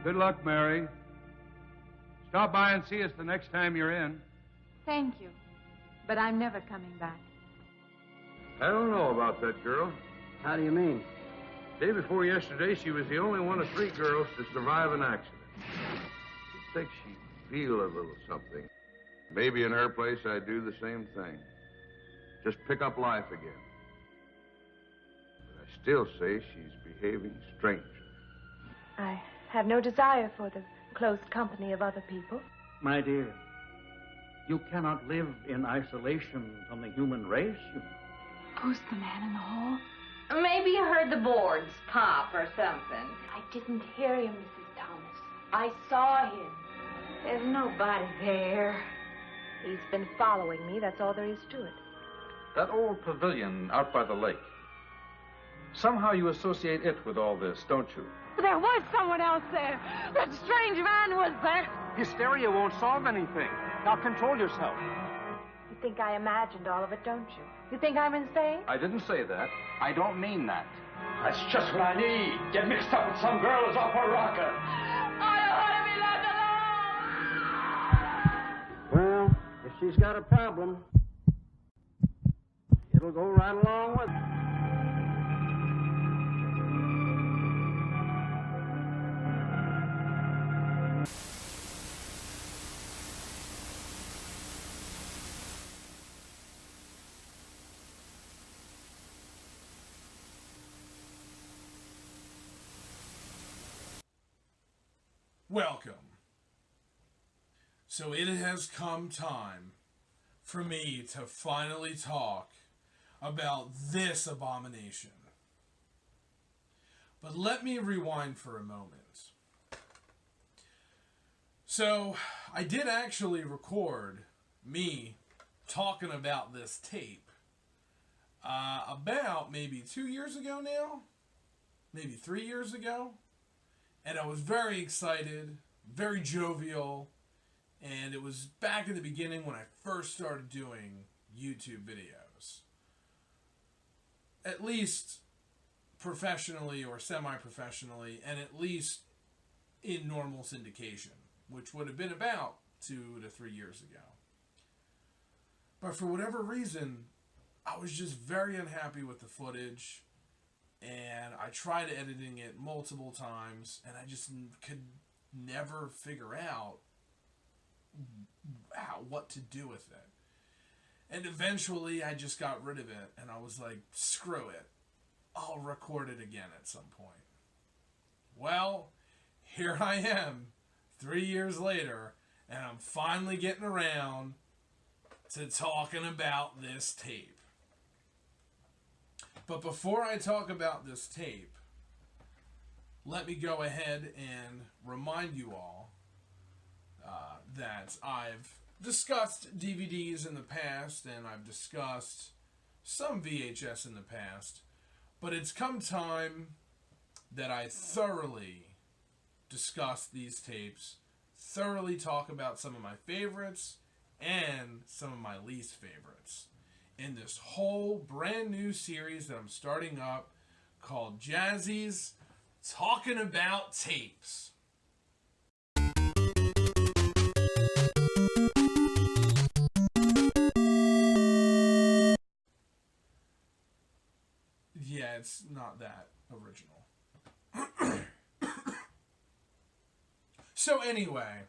Good luck, Mary. Stop by and see us the next time you're in. Thank you, but I'm never coming back. I don't know about that girl. How do you mean? Day before yesterday, she was the only one of 3 girls to survive an accident. You'd think she'd feel a little something. Maybe in her place, I'd do the same thing. Just pick up life again. But I still say she's behaving strangely. I have no desire for the close company of other people. My dear, you cannot live in isolation from the human race. Who's the man in the hall? Maybe you heard the boards pop or something. I didn't hear him, Mrs. Thomas. I saw him. There's nobody there. He's been following me, that's all there is to it. That old pavilion out by the lake. Somehow you associate it with all this, don't you? There was someone else there. That strange man was there. Hysteria won't solve anything. Now control yourself. You think I imagined all of it, don't you? You think I'm insane? I didn't say that. I don't mean that. That's just what I need. Get mixed up with some girls off a rocker. I don't want to be left alone. Well, if she's got a problem, it'll go right along with it. Welcome. So it has come time for me to finally talk about this abomination. But let me rewind for a moment. So I did actually record me talking about this tape about maybe 2 years ago now, maybe 3 years ago. And I was very excited, very jovial, and it was back in the beginning when I first started doing YouTube videos. At least professionally or semi-professionally, and at least in normal syndication, which would have been about 2 to 3 years ago. But for whatever reason, I was just very unhappy with the footage. And I tried editing it multiple times, and I just could never figure out what to do with it. And eventually, I just got rid of it, and I was like, screw it. I'll record it again at some point. Well, here I am, 3 years later, and I'm finally getting around to talking about this tape. But before I talk about this tape, let me go ahead and remind you all that I've discussed DVDs in the past, and I've discussed some VHS in the past, but it's come time that I thoroughly discuss these tapes, thoroughly talk about some of my favorites and some of my least favorites in this whole brand new series that I'm starting up called Jazzy's Talking About Tapes. Yeah, it's not that original. So anyway,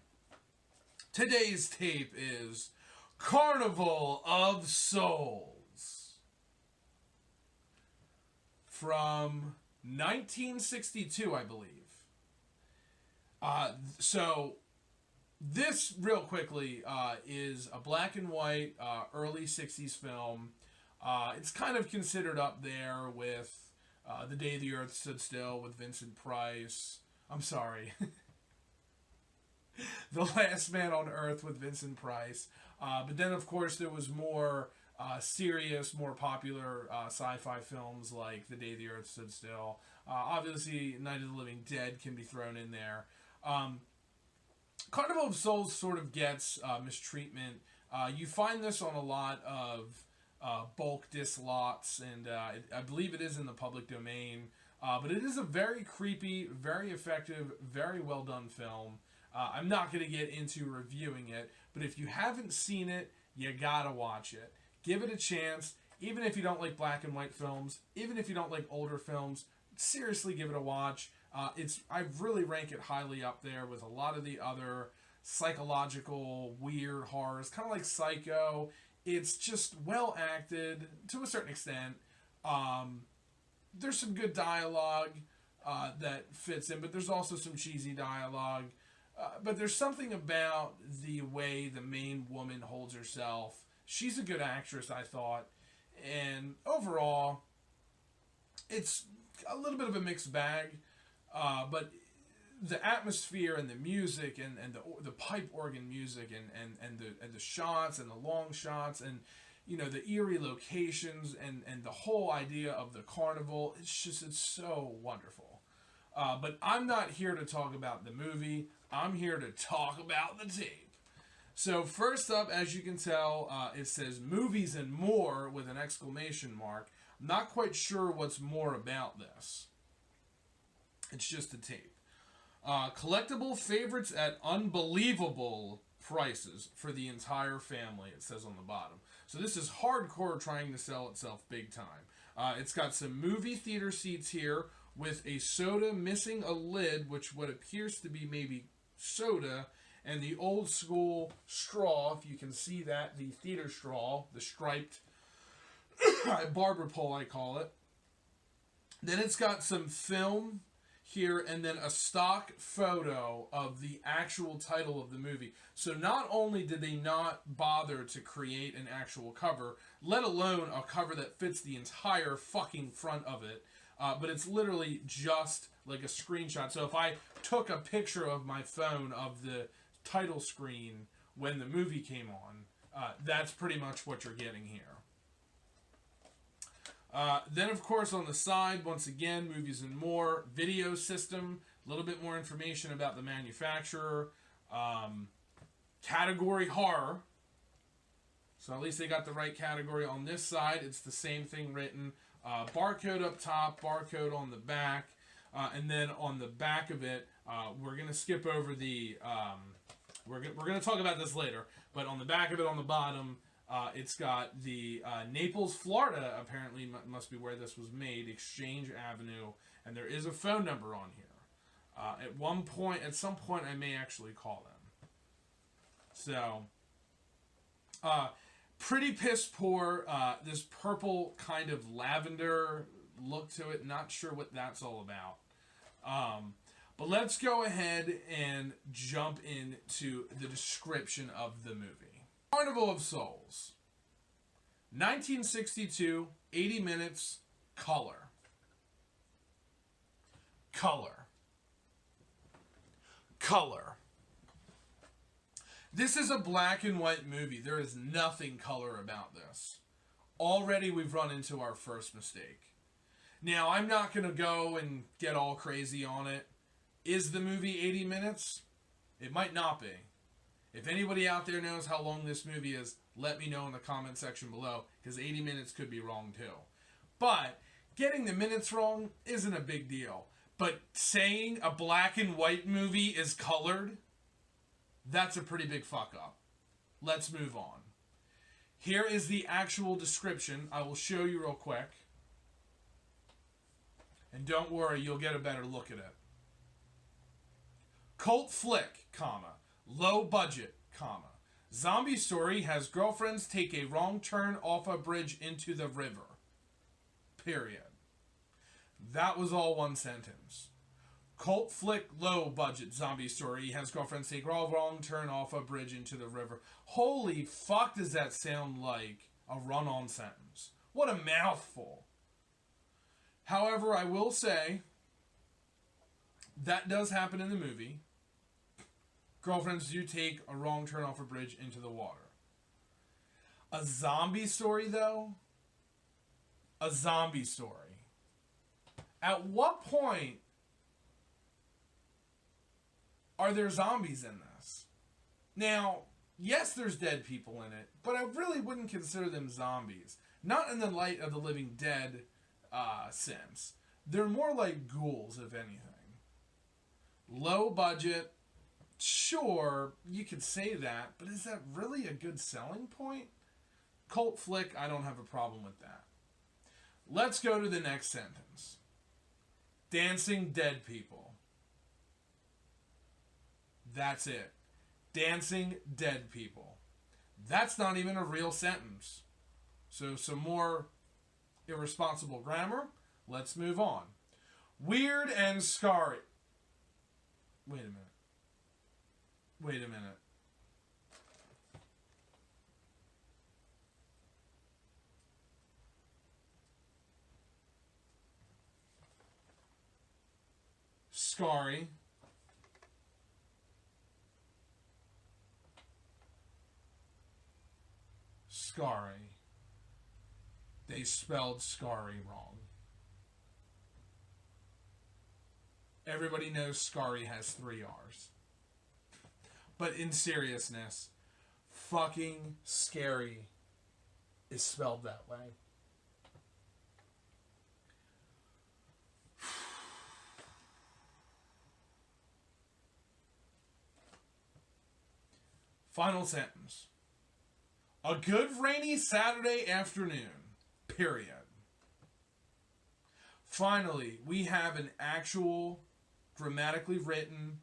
today's tape is Carnival of Souls from 1962, I believe. So this, real quickly, is a black and white early 60s film. It's kind of considered up there with The Day the Earth Stood Still with Vincent Price. I'm sorry. The Last Man on Earth with Vincent Price. But then, of course, there was more serious, more popular sci-fi films like The Day the Earth Stood Still. Obviously, Night of the Living Dead can be thrown in there. Carnival of Souls sort of gets mistreatment. You find this on a lot of bulk disc lots, and I believe it is in the public domain. But it is a very creepy, very effective, very well done film. I'm not going to get into reviewing it, but if you haven't seen it, you gotta watch it. Give it a chance, even if you don't like black and white films, even if you don't like older films. Seriously, give it a watch. I really rank it highly up there with a lot of the other psychological, weird horrors, kind of like Psycho. It's just well acted to a certain extent. There's some good dialogue that fits in, but there's also some cheesy dialogue. But there's something about the way the main woman holds herself. She's a good actress, I thought. And overall, it's a little bit of a mixed bag. But the atmosphere and the music and the pipe organ music and the shots and the long shots and, you know, the eerie locations and the whole idea of the carnival, it's so wonderful. But I'm not here to talk about the movie. I'm here to talk about the tape. So first up, as you can tell, it says movies and more with an exclamation mark. I'm not quite sure what's more about this. It's just a tape. Collectible favorites at unbelievable prices for the entire family, it says on the bottom. So this is hardcore trying to sell itself big time. It's got some movie theater seats here with a soda missing a lid, which what appears to be maybe soda, and the old school straw, if you can see that, the theater straw, the striped barber pole, I call it. Then it's got some film here, and then a stock photo of the actual title of the movie. So not only did they not bother to create an actual cover, let alone a cover that fits the entire fucking front of it, but it's literally just like a screenshot. So if I took a picture of my phone of the title screen when the movie came on, that's pretty much what you're getting here. Then, of course, on the side, once again, movies and more, video system, a little bit more information about the manufacturer, category horror. So at least they got the right category. On this side, it's the same thing written. Barcode up top, barcode on the back, and then on the back of it, we're going to skip over the... we're going to talk about this later, but on the back of it on the bottom... it's got the Naples, Florida, apparently must be where this was made, Exchange Avenue, and there is a phone number on here. At some point, I may actually call them. So, pretty piss poor. This purple kind of lavender look to it. Not sure what that's all about. But let's go ahead and jump into the description of the movie. Carnival of Souls. 1962, 80 minutes, color. Color. Color. This is a black and white movie. There is nothing color about this. Already we've run into our first mistake. Now, I'm not going to go and get all crazy on it. Is the movie 80 minutes? It might not be. If anybody out there knows how long this movie is, let me know in the comment section below, because 80 minutes could be wrong too. But getting the minutes wrong isn't a big deal. But saying a black and white movie is colored, that's a pretty big fuck up. Let's move on. Here is the actual description. I will show you real quick. And don't worry, you'll get a better look at it. Cult flick, comma. Low budget, comma. Zombie story has girlfriends take a wrong turn off a bridge into the river. Period. That was all one sentence. Cult flick, low budget zombie story has girlfriends take a wrong turn off a bridge into the river. Holy fuck, does that sound like a run-on sentence? What a mouthful. However, I will say that does happen in the movie. Girlfriends do take a wrong turn off a bridge into the water. A zombie story, though? A zombie story. At what point are there zombies in this? Now, yes, there's dead people in it, but I really wouldn't consider them zombies. Not in the light of the Living Dead sense. They're more like ghouls, if anything. Low budget, sure, you could say that, but is that really a good selling point? Cult flick, I don't have a problem with that. Let's go to the next sentence. Dancing dead people. That's it. Dancing dead people. That's not even a real sentence. So some more irresponsible grammar. Let's move on. Weird and scary. Wait a minute. Scary. Scary. They spelled Scary wrong. Everybody knows Scary has 3 R's. But in seriousness, fucking scary is spelled that way. Final sentence. A good rainy Saturday afternoon. Period. Finally, we have an actual grammatically written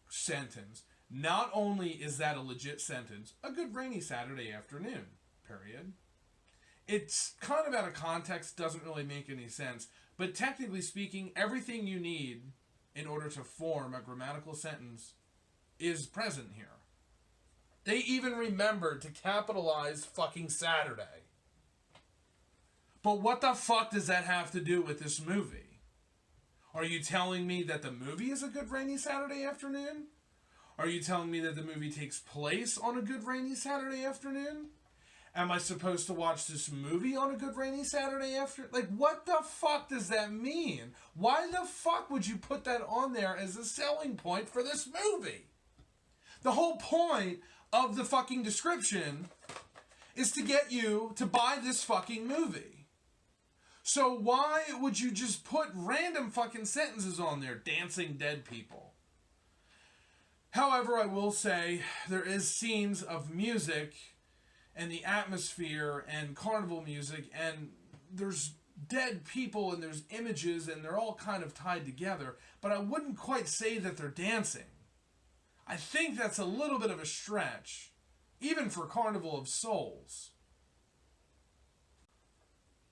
sentence. Not only is that a legit sentence, a good rainy Saturday afternoon. Period. It's kind of out of context, doesn't really make any sense, but technically speaking, everything you need in order to form a grammatical sentence is present here. They even remembered to capitalize fucking Saturday. But what the fuck does that have to do with this movie? Are you telling me that the movie is a good rainy Saturday afternoon? Are you telling me that the movie takes place on a good rainy Saturday afternoon? Am I supposed to watch this movie on a good rainy Saturday afternoon? Like, what the fuck does that mean? Why the fuck would you put that on there as a selling point for this movie? The whole point of the fucking description is to get you to buy this fucking movie. So why would you just put random fucking sentences on there? Dancing dead people. However, I will say there is scenes of music and the atmosphere and carnival music, and there's dead people and there's images and they're all kind of tied together, but I wouldn't quite say that they're dancing. I think that's a little bit of a stretch, even for Carnival of Souls.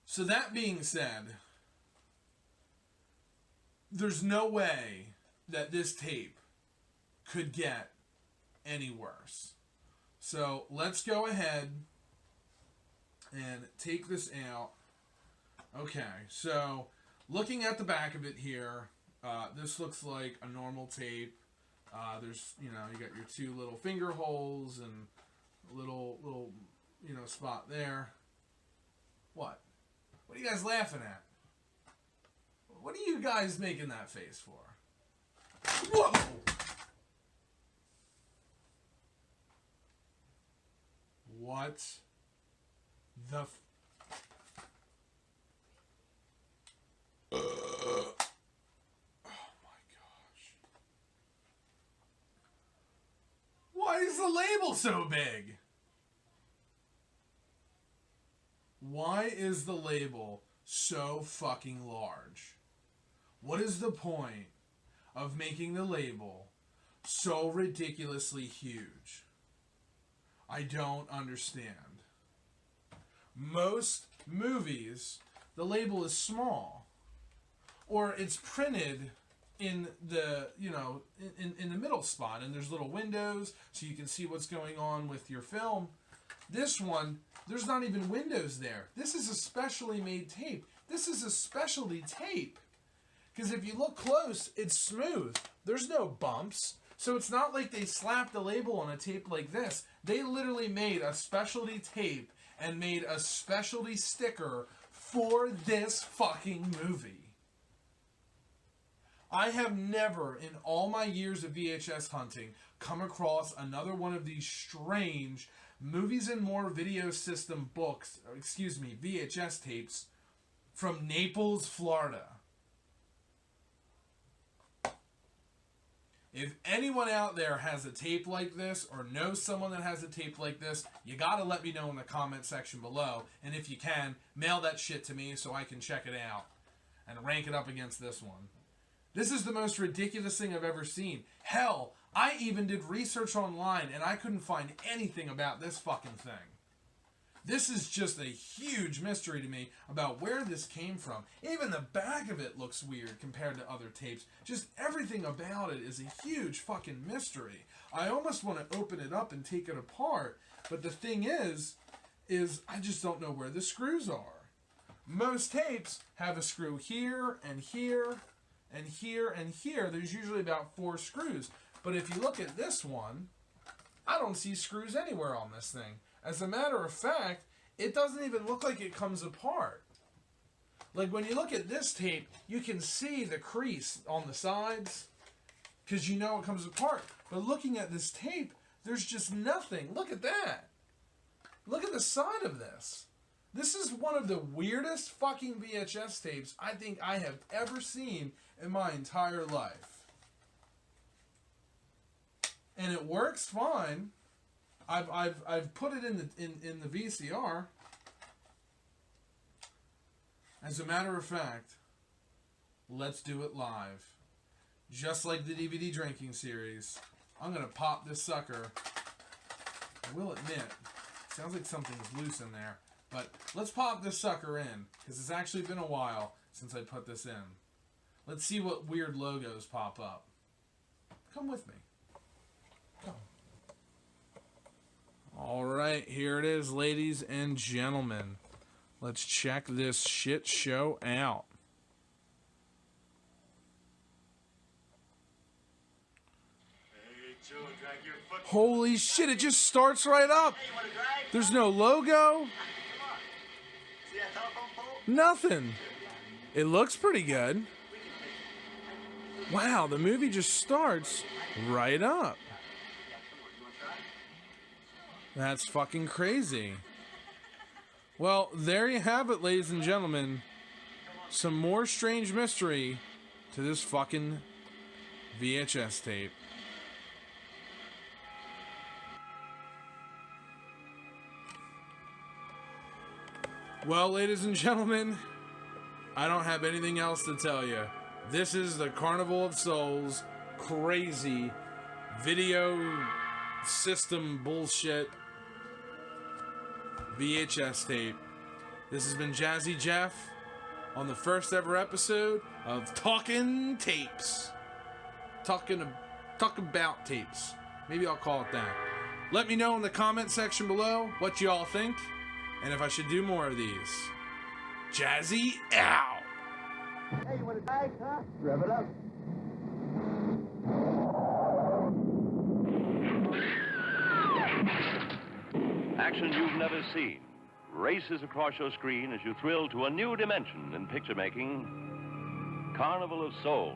So that being said, there's no way that this tape could get any worse. So let's go ahead and take this out. Okay, so looking at the back of it here, this looks like a normal tape. There's, you got your 2 little finger holes and a little, spot there. What? What are you guys laughing at? What are you guys making that face for? Whoa! What the oh my gosh. Why is the label so big? Why is the label so fucking large? What is the point of making the label so ridiculously huge? I don't understand. Most movies, the label is small. Or it's printed in the, in the middle spot, and there's little windows so you can see what's going on with your film. This one, there's not even windows there. This is a specially made tape. This is a specialty tape. Because if you look close, it's smooth. There's no bumps. So it's not like they slapped the label on a tape like this. They literally made a specialty tape and made a specialty sticker for this fucking movie. I have never, in all my years of VHS hunting, come across another one of these strange Movies and More video system books, VHS tapes from Naples, Florida. If anyone out there has a tape like this or knows someone that has a tape like this, you gotta let me know in the comment section below. And if you can, mail that shit to me so I can check it out and rank it up against this one. This is the most ridiculous thing I've ever seen. Hell, I even did research online and I couldn't find anything about this fucking thing. This is just a huge mystery to me about where this came from. Even the back of it looks weird compared to other tapes. Just everything about it is a huge fucking mystery. I almost want to open it up and take it apart, but the thing is I just don't know where the screws are. Most tapes have a screw here and here and here and here. There's usually about 4 screws. But if you look at this one, I don't see screws anywhere on this thing. As a matter of fact, it doesn't even look like it comes apart. Like when you look at this tape, you can see the crease on the sides because you know it comes apart. But looking at this tape, there's just nothing. Look at that. Look at the side of this. This is one of the weirdest fucking VHS tapes I think I have ever seen in my entire life. And it works fine. I've put it in the VCR. As a matter of fact, let's do it live. Just like the DVD drinking series, I'm gonna pop this sucker. I will admit, sounds like something's loose in there, but let's pop this sucker in because it's actually been a while since I put this in. Let's see what weird logos pop up. Come with me. Come. All right, here it is, ladies and gentlemen. Let's check this shit show out. Holy shit, it just starts right up. There's no logo. Nothing. It looks pretty good. Wow, the movie just starts right up. That's fucking crazy. Well, there you have it, ladies and gentlemen. Some more strange mystery to this fucking VHS tape. Well, ladies and gentlemen, I don't have anything else to tell you. This is the Carnival of Souls crazy video system bullshit VHS tape. This has been Jazzy Jeff on the first ever episode of Talkin' Tapes. Talk about tapes. Maybe I'll call it that. Let me know in the comment section below what you all think and if I should do more of these. Jazzy out. Hey, you want to drag, huh? Rev it up. Action you've never seen races across your screen as you thrill to a new dimension in picture making. Carnival of Souls.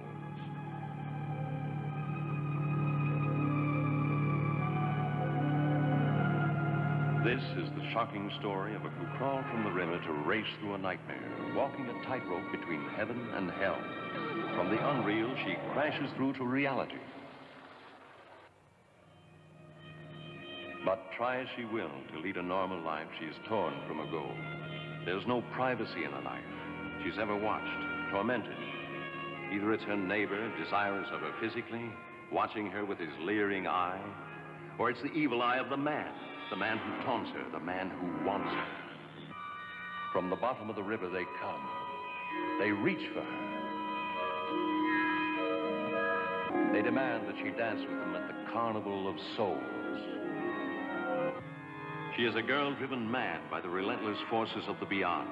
This is the shocking story of a who crawled from the river to race through a nightmare, walking a tightrope between heaven and hell. From the unreal, she crashes through to reality. But try as she will to lead a normal life, she is torn from her goal. There's no privacy in a life she's ever watched, tormented. Either it's her neighbor, desirous of her physically, watching her with his leering eye, or it's the evil eye of the man who taunts her, the man who wants her. From the bottom of the river they come. They reach for her. They demand that she dance with them at the Carnival of Souls. She is a girl-driven man by the relentless forces of the beyond.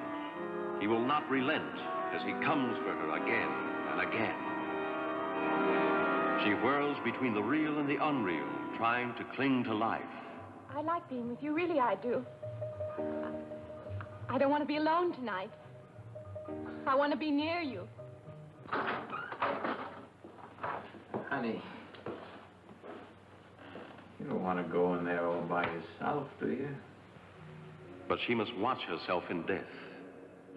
He will not relent as he comes for her again and again. She whirls between the real and the unreal, trying to cling to life. I like being with you, really I do. I don't want to be alone tonight. I want to be near you. Honey, you don't want to go in there all by yourself, do you? But she must watch herself in death.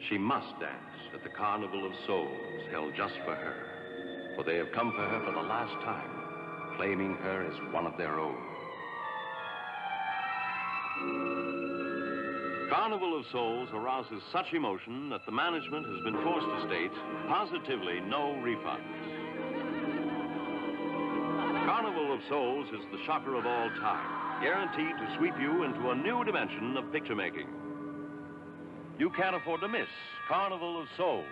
She must dance at the Carnival of Souls held just for her. For they have come for her for the last time. claiming her as one of their own. Carnival of Souls arouses such emotion that the management has been forced to state positively no refunds. Carnival of Souls is the shocker of all time, guaranteed to sweep you into a new dimension of picture making. You can't afford to miss Carnival of Souls.